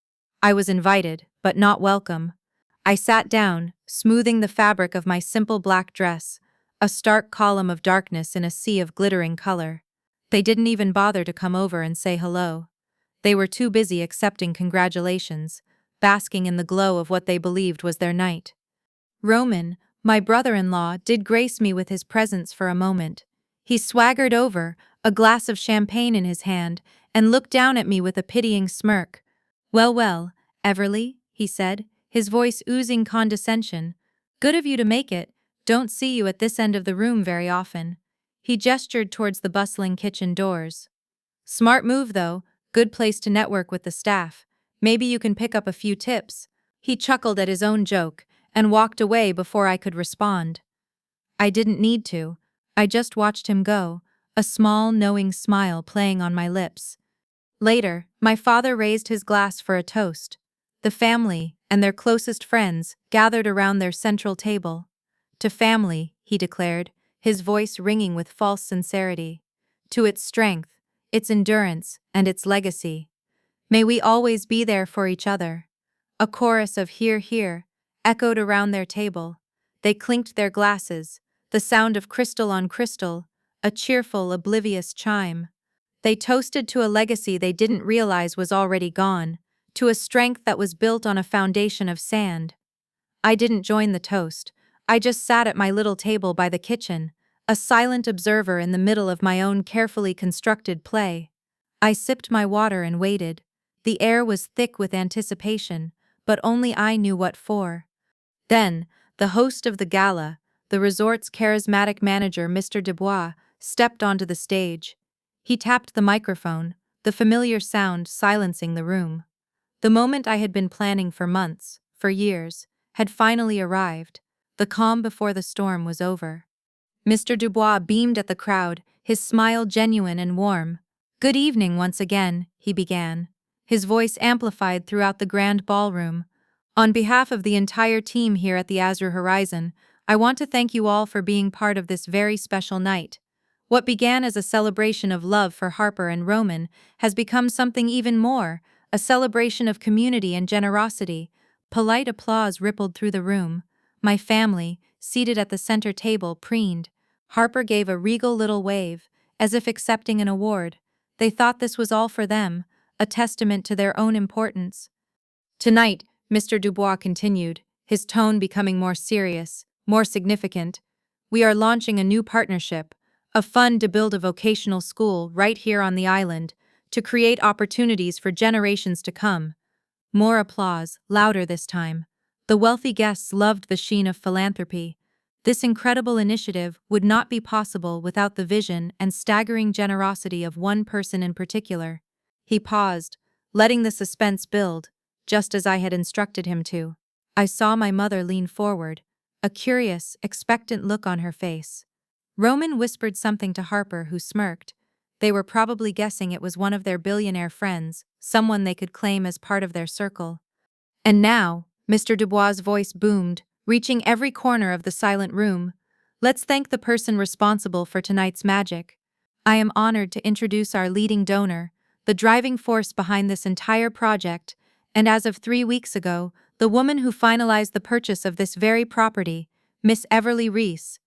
I was invited, but not welcome. I sat down, smoothing the fabric of my simple black dress, a stark column of darkness in a sea of glittering color. They didn't even bother to come over and say hello. They were too busy accepting congratulations, basking in the glow of what they believed was their night. Roman, my brother-in-law, did grace me with his presence for a moment. He swaggered over, a glass of champagne in his hand, and looked down at me with a pitying smirk. "Well, well, Everly," he said, his voice oozing condescension. "Good of you to make it. Don't see you at this end of the room very often." He gestured towards the bustling kitchen doors. "Smart move, though. Good place to network with the staff. Maybe you can pick up a few tips." He chuckled at his own joke and walked away before I could respond. I didn't need to. I just watched him go, a small, knowing smile playing on my lips. Later, my father raised his glass for a toast. The family, and their closest friends, gathered around their central table. "To family," he declared, his voice ringing with false sincerity. "To its strength, its endurance, and its legacy. May we always be there for each other." A chorus of "hear, hear" echoed around their table. They clinked their glasses, the sound of crystal on crystal, a cheerful, oblivious chime. They toasted to a legacy they didn't realize was already gone, to a strength that was built on a foundation of sand. I didn't join the toast. I just sat at my little table by the kitchen, a silent observer in the middle of my own carefully constructed play. I sipped my water and waited. The air was thick with anticipation, but only I knew what for. Then, the host of the gala, the resort's charismatic manager Mr. Dubois, stepped onto the stage. He tapped the microphone, the familiar sound silencing the room. The moment I had been planning for months, for years, had finally arrived. The calm before the storm was over. Mr. Dubois beamed at the crowd, his smile genuine and warm. "Good evening once again," he began, his voice amplified throughout the grand ballroom. "On behalf of the entire team here at the Azure Horizon, I want to thank you all for being part of this very special night. What began as a celebration of love for Harper and Roman has become something even more, a celebration of community and generosity." Polite applause rippled through the room. My family, seated at the center table, preened. Harper gave a regal little wave, as if accepting an award. They thought this was all for them, a testament to their own importance. "Tonight," Mr. Dubois continued, his tone becoming more serious, more significant, "we are launching a new partnership, a fund to build a vocational school right here on the island, to create opportunities for generations to come." More applause, louder this time. The wealthy guests loved the sheen of philanthropy. This incredible initiative would not be possible without the vision and staggering generosity of one person in particular. He paused, letting the suspense build, just as I had instructed him to. I saw my mother lean forward, a curious, expectant look on her face. Roman whispered something to Harper, who smirked. They were probably guessing it was one of their billionaire friends, someone they could claim as part of their circle. "And now," Mr. Dubois' voice boomed, reaching every corner of the silent room, "let's thank the person responsible for tonight's magic. I am honored to introduce our leading donor, the driving force behind this entire project, and as of 3 weeks ago, the woman who finalized the purchase of this very property, Miss Everly Reese."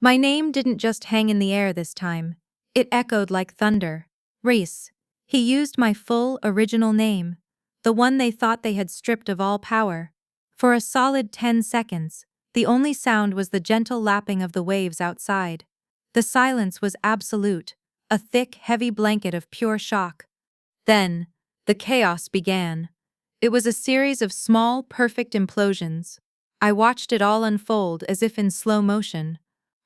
My name didn't just hang in the air this time. It echoed like thunder. Reese. He used my full, original name, the one they thought they had stripped of all power. For a solid 10 seconds, the only sound was the gentle lapping of the waves outside. The silence was absolute, a thick, heavy blanket of pure shock. Then, the chaos began. It was a series of small, perfect implosions. I watched it all unfold as if in slow motion.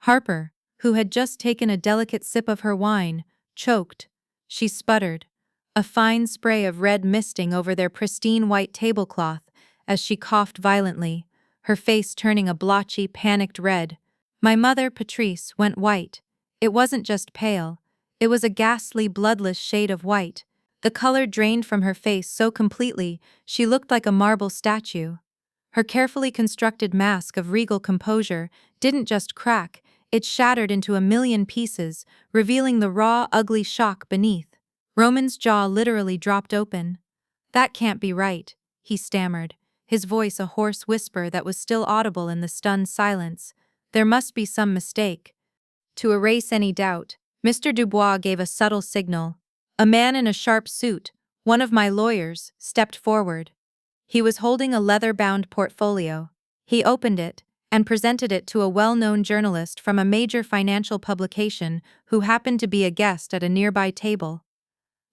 Harper, who had just taken a delicate sip of her wine, choked. She sputtered, a fine spray of red misting over their pristine white tablecloth as she coughed violently, her face turning a blotchy, panicked red. My mother, Patrice, went white. It wasn't just pale. It was a ghastly, bloodless shade of white. The color drained from her face so completely she looked like a marble statue. Her carefully constructed mask of regal composure didn't just crack, it shattered into a million pieces, revealing the raw, ugly shock beneath. Roman's jaw literally dropped open. "That can't be right," he stammered, his voice a hoarse whisper that was still audible in the stunned silence. "There must be some mistake." To erase any doubt, Mr. Dubois gave a subtle signal. A man in a sharp suit, one of my lawyers, stepped forward. He was holding a leather-bound portfolio. He opened it and presented it to a well-known journalist from a major financial publication who happened to be a guest at a nearby table.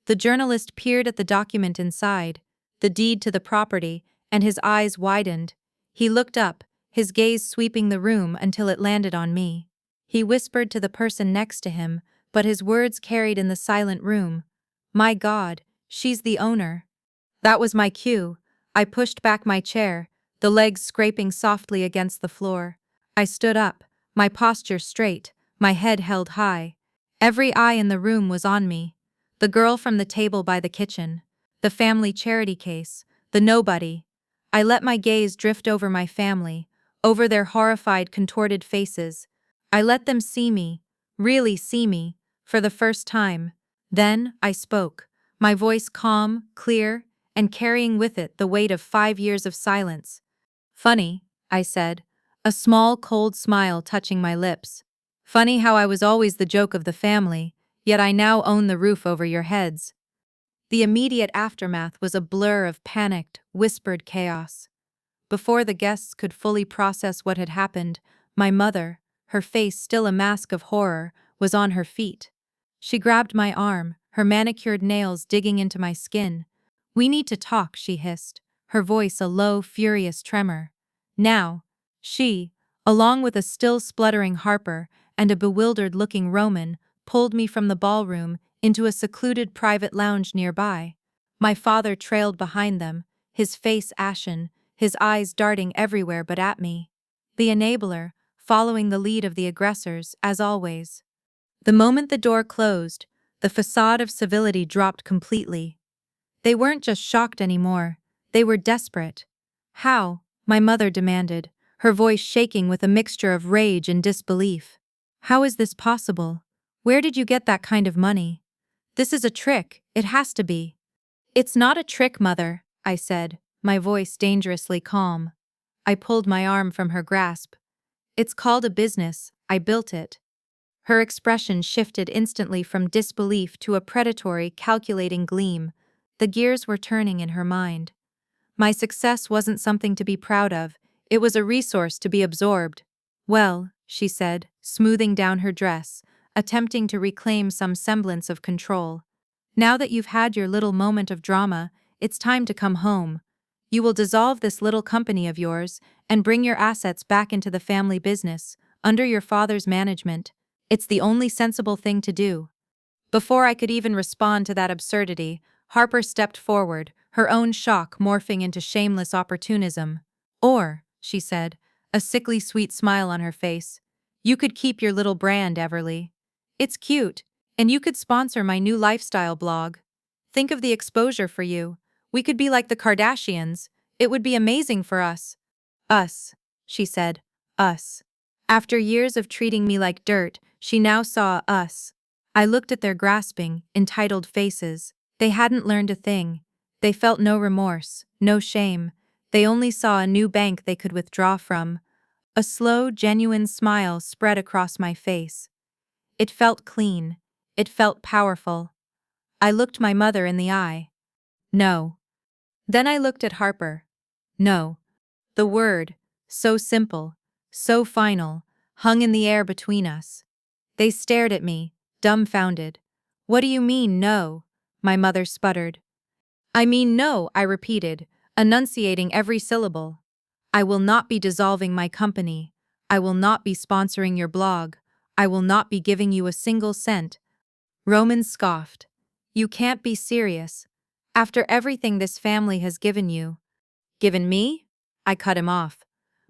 The journalist peered at the document inside, the deed to the property, and his eyes widened. He looked up, his gaze sweeping the room until it landed on me. He whispered to the person next to him, but his words carried in the silent room. "My God, she's the owner." That was my cue. I pushed back my chair, the legs scraping softly against the floor. I stood up, my posture straight, my head held high. Every eye in the room was on me. The girl from the table by the kitchen, the family charity case, the nobody. I let my gaze drift over my family, over their horrified, contorted faces. I let them see me, really see me, for the first time. Then I spoke, my voice calm, clear, and carrying with it the weight of 5 years of silence. Funny, I said, a small, cold smile touching my lips. Funny how I was always the joke of the family, yet I now own the roof over your heads. The immediate aftermath was a blur of panicked, whispered chaos. Before the guests could fully process what had happened, my mother, her face still a mask of horror, was on her feet. She grabbed my arm, her manicured nails digging into my skin. "We need to talk," she hissed, her voice a low, furious tremor. Now, she, along with a still spluttering Harper and a bewildered-looking Roman, pulled me from the ballroom into a secluded private lounge nearby. My father trailed behind them, his face ashen, his eyes darting everywhere but at me. The enabler, following the lead of the aggressors, as always. The moment the door closed, the facade of civility dropped completely. They weren't just shocked anymore, they were desperate. "How?" my mother demanded, her voice shaking with a mixture of rage and disbelief. "How is this possible? Where did you get that kind of money? This is a trick, it has to be." "It's not a trick, Mother," I said, my voice dangerously calm. I pulled my arm from her grasp. "It's called a business, I built it." Her expression shifted instantly from disbelief to a predatory, calculating gleam. The gears were turning in her mind. My success wasn't something to be proud of, it was a resource to be absorbed. "Well," she said, smoothing down her dress, attempting to reclaim some semblance of control. "Now that you've had your little moment of drama, it's time to come home. You will dissolve this little company of yours and bring your assets back into the family business, under your father's management. It's the only sensible thing to do." Before I could even respond to that absurdity, Harper stepped forward, her own shock morphing into shameless opportunism. "Or," she said, a sickly sweet smile on her face, "you could keep your little brand, Everly. It's cute, and you could sponsor my new lifestyle blog. Think of the exposure for you. We could be like the Kardashians. It would be amazing for us." "Us," she said, "us." After years of treating me like dirt, she now saw us. I looked at their grasping, entitled faces. They hadn't learned a thing. They felt no remorse, no shame. They only saw a new bank they could withdraw from. A slow, genuine smile spread across my face. It felt clean. It felt powerful. I looked my mother in the eye. "No." Then I looked at Harper. "No." The word, so simple, so final, hung in the air between us. They stared at me, dumbfounded. "What do you mean, no?" my mother sputtered. "I mean no," I repeated, enunciating every syllable. "I will not be dissolving my company. I will not be sponsoring your blog. I will not be giving you a single cent." Roman scoffed. "You can't be serious. After everything this family has given you." "Given me?" I cut him off,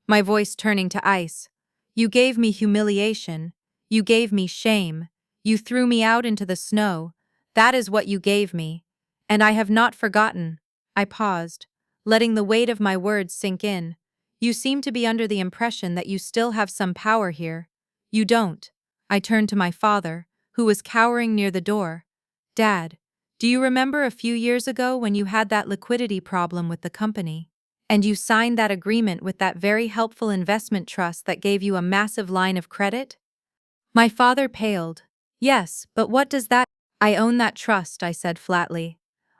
my voice turning to ice. "You gave me humiliation. You gave me shame. You threw me out into the snow. That is what you gave me. And I have not forgotten." I paused, letting the weight of my words sink in. "You seem to be under the impression that you still have some power here. You don't." I turned to my father, who was cowering near the door. "Dad, do you remember a few years ago when you had that liquidity problem with the company? And you signed that agreement with that very helpful investment trust that gave you a massive line of credit?" My father paled. "Yes, but what does that—" "I own that trust," I said flatly.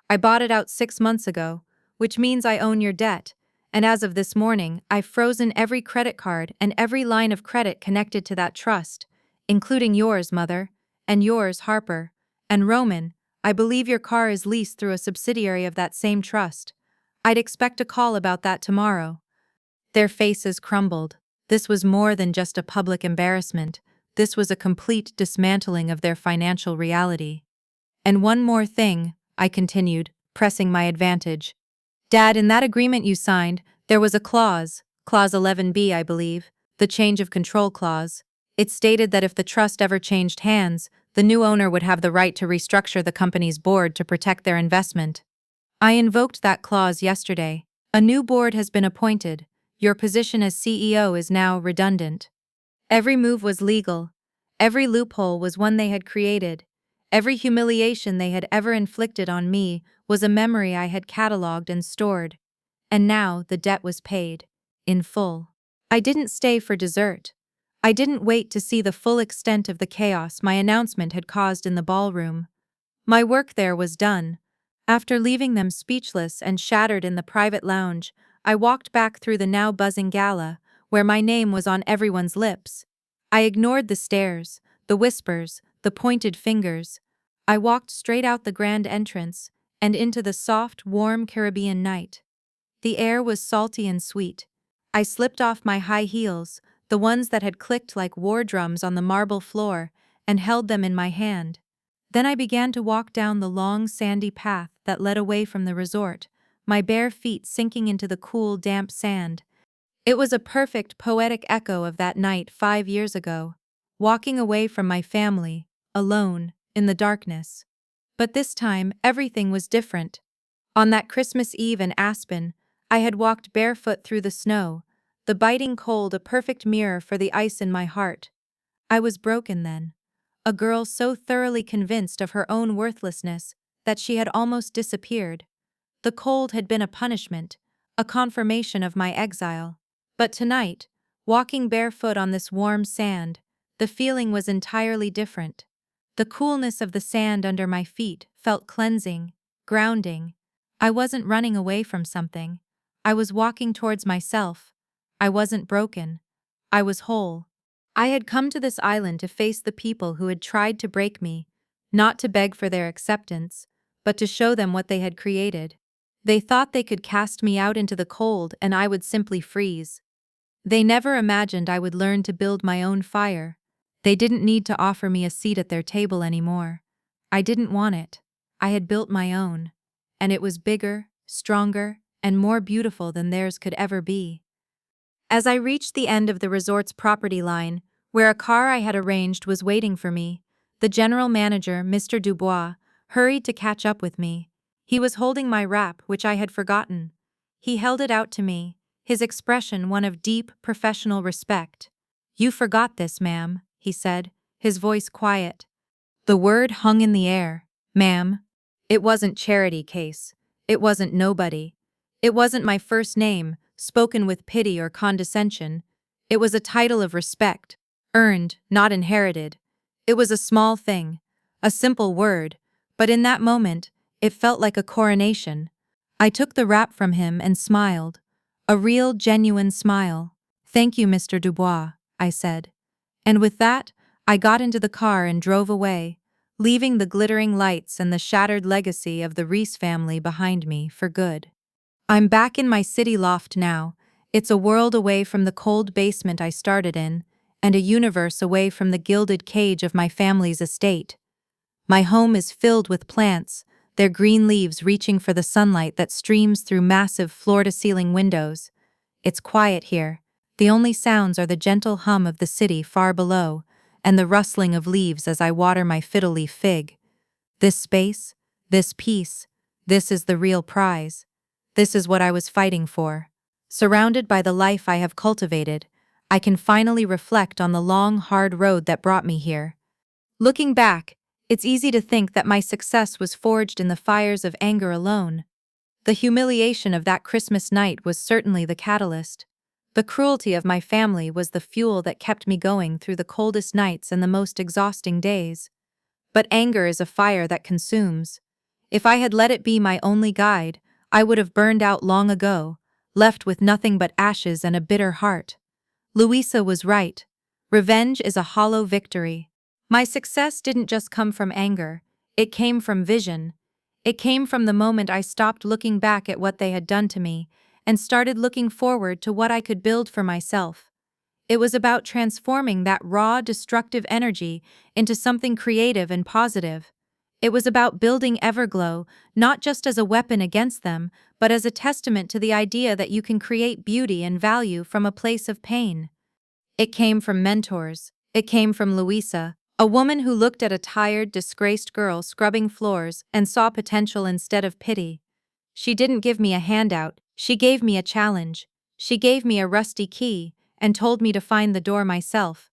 "I bought it out 6 months ago, which means I own your debt, and as of this morning, I've frozen every credit card and every line of credit connected to that trust, including yours, Mother, and yours, Harper, and Roman. I believe your car is leased through a subsidiary of that same trust. I'd expect a call about that tomorrow." Their faces crumbled. This was more than just a public embarrassment. This was a complete dismantling of their financial reality. "And one more thing," I continued, pressing my advantage. Dad, in that agreement you signed, there was a clause, Clause 11B, I believe, the change of control clause. It stated that if the trust ever changed hands, the new owner would have the right to restructure the company's board to protect their investment. I invoked that clause yesterday. A new board has been appointed. Your position as CEO is now redundant. Every move was legal. Every loophole was one they had created. Every humiliation they had ever inflicted on me was a memory I had catalogued and stored. And now the debt was paid. In full. I didn't stay for dessert. I didn't wait to see the full extent of the chaos my announcement had caused in the ballroom. My work there was done. After leaving them speechless and shattered in the private lounge, I walked back through the now buzzing gala, where my name was on everyone's lips. I ignored the stares, the whispers, the pointed fingers. I walked straight out the grand entrance and into the soft, warm Caribbean night. The air was salty and sweet. I slipped off my high heels, the ones that had clicked like war drums on the marble floor, and held them in my hand. Then I began to walk down the long sandy path that led away from the resort, my bare feet sinking into the cool, damp sand. It was a perfect, poetic echo of that night 5 years ago, walking away from my family, alone, in the darkness. But this time, everything was different. On that Christmas Eve in Aspen, I had walked barefoot through the snow, the biting cold a perfect mirror for the ice in my heart. I was broken then. A girl so thoroughly convinced of her own worthlessness that she had almost disappeared. The cold had been a punishment, a confirmation of my exile. But tonight, walking barefoot on this warm sand, the feeling was entirely different. The coolness of the sand under my feet felt cleansing, grounding. I wasn't running away from something. I was walking towards myself. I wasn't broken. I was whole. I had come to this island to face the people who had tried to break me, not to beg for their acceptance, but to show them what they had created. They thought they could cast me out into the cold and I would simply freeze. They never imagined I would learn to build my own fire. They didn't need to offer me a seat at their table anymore. I didn't want it. I had built my own. And it was bigger, stronger, and more beautiful than theirs could ever be. As I reached the end of the resort's property line, where a car I had arranged was waiting for me, the general manager, Mr. Dubois, hurried to catch up with me. He was holding my wrap, which I had forgotten. He held it out to me, his expression one of deep, professional respect. "You forgot this, ma'am," he said, his voice quiet. The word hung in the air. Ma'am. It wasn't charity case. It wasn't nobody. It wasn't my first name, spoken with pity or condescension. It was a title of respect, earned, not inherited. It was a small thing, a simple word, but in that moment, it felt like a coronation. I took the wrap from him and smiled. A real, genuine smile. "Thank you, Mr. Dubois," I said. And with that, I got into the car and drove away, leaving the glittering lights and the shattered legacy of the Reese family behind me for good. I'm back in my city loft now. It's a world away from the cold basement I started in, and a universe away from the gilded cage of my family's estate. My home is filled with plants, their green leaves reaching for the sunlight that streams through massive floor-to-ceiling windows. It's quiet here. The only sounds are the gentle hum of the city far below, and the rustling of leaves as I water my fiddle-leaf fig. This space, this peace, this is the real prize. This is what I was fighting for. Surrounded by the life I have cultivated, I can finally reflect on the long, hard road that brought me here. Looking back, it's easy to think that my success was forged in the fires of anger alone. The humiliation of that Christmas night was certainly the catalyst. The cruelty of my family was the fuel that kept me going through the coldest nights and the most exhausting days. But anger is a fire that consumes. If I had let it be my only guide, I would have burned out long ago, left with nothing but ashes and a bitter heart. Louisa was right. Revenge is a hollow victory. My success didn't just come from anger, it came from vision. It came from the moment I stopped looking back at what they had done to me and started looking forward to what I could build for myself. It was about transforming that raw, destructive energy into something creative and positive. It was about building Everglow, not just as a weapon against them, but as a testament to the idea that you can create beauty and value from a place of pain. It came from mentors. It came from Louisa, a woman who looked at a tired, disgraced girl scrubbing floors and saw potential instead of pity. She didn't give me a handout, she gave me a challenge. She gave me a rusty key and told me to find the door myself.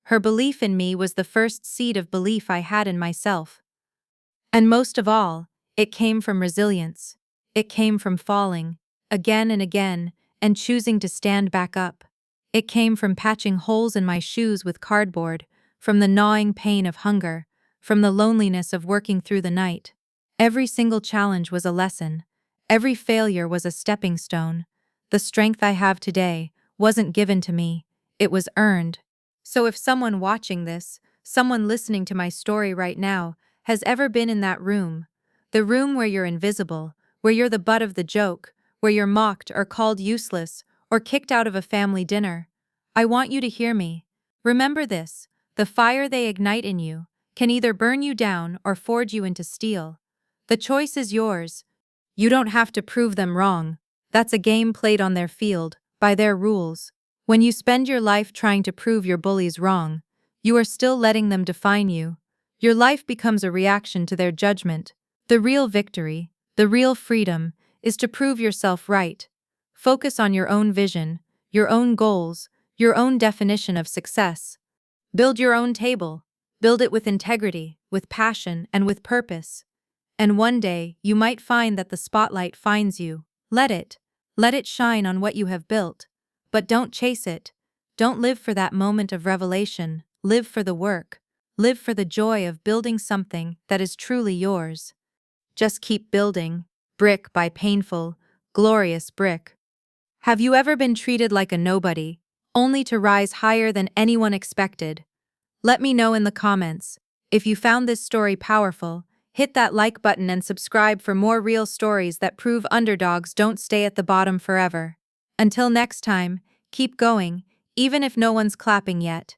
Her belief in me was the first seed of belief I had in myself. And most of all, it came from resilience. It came from falling, again and again, and choosing to stand back up. It came from patching holes in my shoes with cardboard, from the gnawing pain of hunger, from the loneliness of working through the night. Every single challenge was a lesson. Every failure was a stepping stone. The strength I have today wasn't given to me, it was earned. So if someone watching this, someone listening to my story right now, has ever been in that room, the room where you're invisible, where you're the butt of the joke, where you're mocked or called useless, or kicked out of a family dinner, I want you to hear me. Remember this: the fire they ignite in you can either burn you down or forge you into steel. The choice is yours. You don't have to prove them wrong. That's a game played on their field, by their rules. When you spend your life trying to prove your bullies wrong, you are still letting them define you. Your life becomes a reaction to their judgment. The real victory, the real freedom, is to prove yourself right. Focus on your own vision, your own goals, your own definition of success. Build your own table. Build it with integrity, with passion, and with purpose. And one day, you might find that the spotlight finds you. Let it. Let it shine on what you have built. But don't chase it. Don't live for that moment of revelation. Live for the work. Live for the joy of building something that is truly yours. Just keep building, brick by painful, glorious brick. Have you ever been treated like a nobody, only to rise higher than anyone expected? Let me know in the comments. If you found this story powerful, hit that like button and subscribe for more real stories that prove underdogs don't stay at the bottom forever. Until next time, keep going, even if no one's clapping yet.